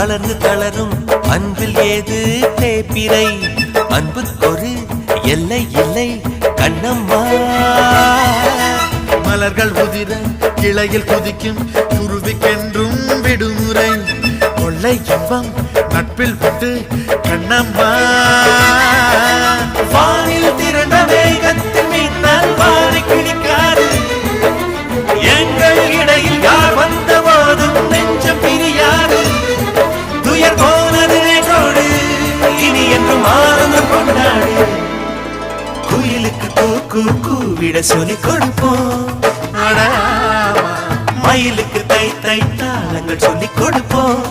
மலர்ந்து தளரும் அன்பில் ஏது தேப்பிரை அன்புக்கொரு எல்லை இல்லை கண்ணம்மா மலர்கள் உதிர கிளையில் குதிக்கும் குருவிக்கென்றும் விடுமுறை கொள்ளை இன்பம் நட்பில் விட்டு கண்ணம்மா வானில் திரண்ட வேகத்தில் மீனால் வாரி கிழிக்காது எங்கள் இடையில் யார் வந்த போதும் நெஞ்சம் பிரியாது துயர் போனது நேற்றோடு இனி என்று ஆனந்தம் கொண்டாடு குயிலுக்கு கூ கூவிட சொல்லிக் கொடுப்போம் மயிலுக்கு தை தை தாளங்கள் சொல்லிக் கொடுப்போம்